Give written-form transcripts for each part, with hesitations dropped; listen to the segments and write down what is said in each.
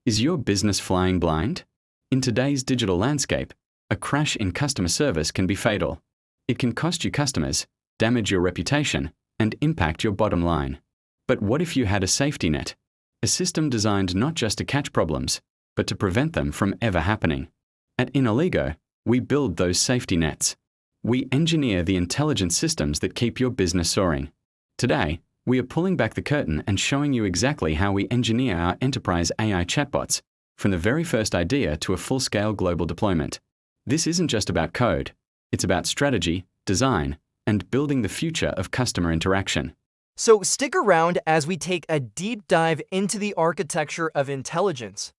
Is your business flying blind? In today's digital landscape, a crash in customer service can be fatal. It can cost you customers, damage your reputation, and impact your bottom line. But what if you had a safety net? A system designed not just to catch problems, but to prevent them from ever happening. At Innoligo, we build those safety nets. We engineer the intelligent systems that keep your business soaring. Today, we are pulling back the curtain and showing you exactly how we engineer our enterprise AI chatbots, from the very first idea to a full-scale global deployment. This isn't just about code. It's about strategy, design, and building the future of customer interaction. So stick around as we take a deep dive into the architecture of intelligence.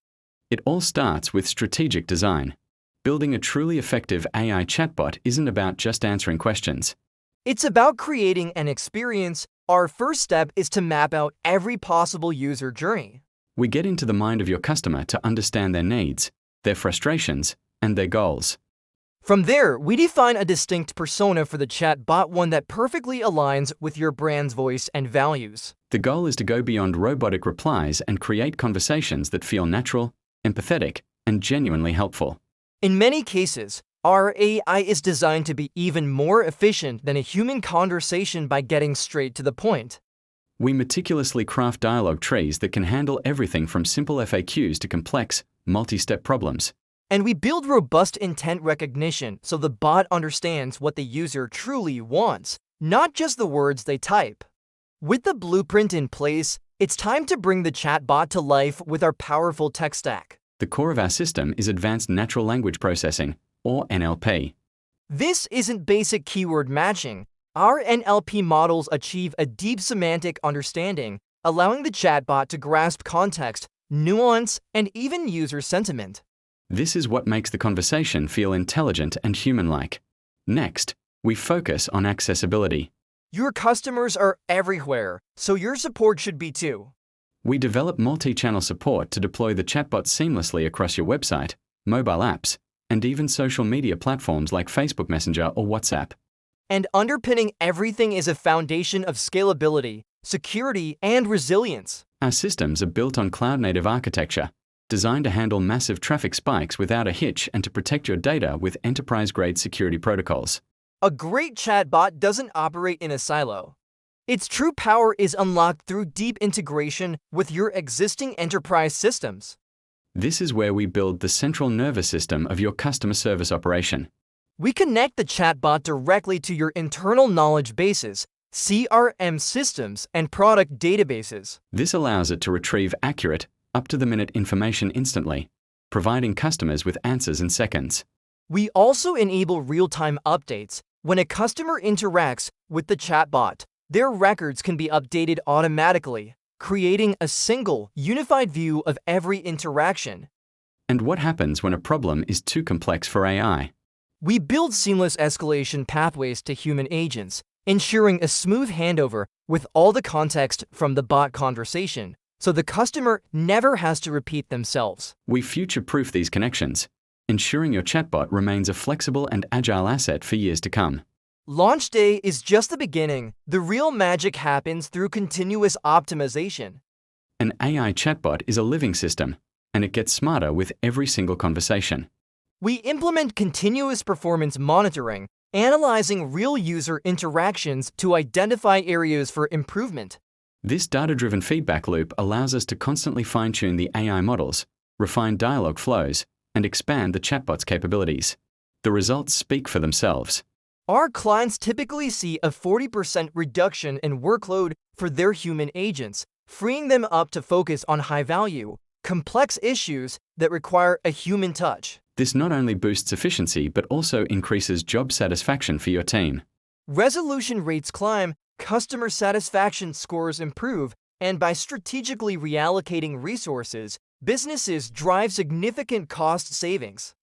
It all starts with strategic design. Building a truly effective AI chatbot isn't about just answering questions. It's about creating an experience. Our first step is to map out every possible user journey. We get into the mind of your customer to understand their needs, their frustrations, and their goals. From there, we define a distinct persona for the chatbot, one that perfectly aligns with your brand's voice and values. The goal is to go beyond robotic replies and create conversations that feel natural, empathetic, and genuinely helpful. In many cases, our AI is designed to be even more efficient than a human conversation by getting straight to the point. We meticulously craft dialogue trees that can handle everything from simple FAQs to complex, multi-step problems. And we build robust intent recognition so the bot understands what the user truly wants, not just the words they type. With the blueprint in place, it's time to bring the chatbot to life with our powerful tech stack. The core of our system is advanced natural language processing, or NLP. This isn't basic keyword matching. Our NLP models achieve a deep semantic understanding, allowing the chatbot to grasp context, nuance, and even user sentiment. This is what makes the conversation feel intelligent and human-like. Next, we focus on accessibility. Your customers are everywhere, so your support should be too. We develop multi-channel support to deploy the chatbot seamlessly across your website, mobile apps, and even social media platforms like Facebook Messenger or WhatsApp. And underpinning everything is a foundation of scalability, security, and resilience. Our systems are built on cloud-native architecture, designed to handle massive traffic spikes without a hitch and to protect your data with enterprise-grade security protocols. A great chatbot doesn't operate in a silo. Its true power is unlocked through deep integration with your existing enterprise systems. This is where we build the central nervous system of your customer service operation. We connect the chatbot directly to your internal knowledge bases, CRM systems, and product databases. This allows it to retrieve accurate, up-to-the-minute information instantly, providing customers with answers in seconds. We also enable real-time updates. When a customer interacts with the chatbot, their records can be updated automatically, creating a single, unified view of every interaction. And what happens when a problem is too complex for AI? We build seamless escalation pathways to human agents, ensuring a smooth handover with all the context from the bot conversation, so the customer never has to repeat themselves. We future-proof these connections, ensuring your chatbot remains a flexible and agile asset for years to come. Launch day is just the beginning. The real magic happens through continuous optimization. An AI chatbot is a living system, and it gets smarter with every single conversation. We implement continuous performance monitoring, analyzing real user interactions to identify areas for improvement. This data-driven feedback loop allows us to constantly fine-tune the AI models, refine dialogue flows, and expand the chatbot's capabilities. The results speak for themselves. Our clients typically see a 40% reduction in workload for their human agents, freeing them up to focus on high-value, complex issues that require a human touch. This not only boosts efficiency but also increases job satisfaction for your team. Resolution rates climb, customer satisfaction scores improve, and by strategically reallocating resources, businesses drive significant cost savings.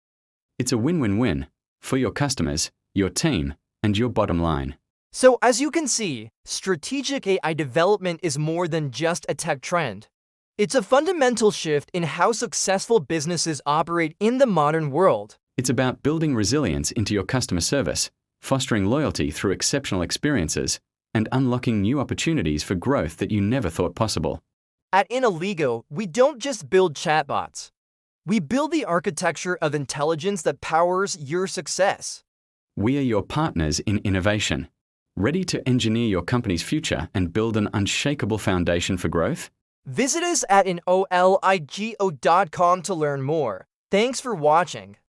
It's a win-win-win for your customers, your team, and your bottom line. So as you can see, strategic AI development is more than just a tech trend. It's a fundamental shift in how successful businesses operate in the modern world. It's about building resilience into your customer service, fostering loyalty through exceptional experiences, and unlocking new opportunities for growth that you never thought possible. At Innoligo, we don't just build chatbots. We build the architecture of intelligence that powers your success. We are your partners in innovation. Ready to engineer your company's future and build an unshakable foundation for growth? Visit us at Innoligo.com to learn more. Thanks for watching.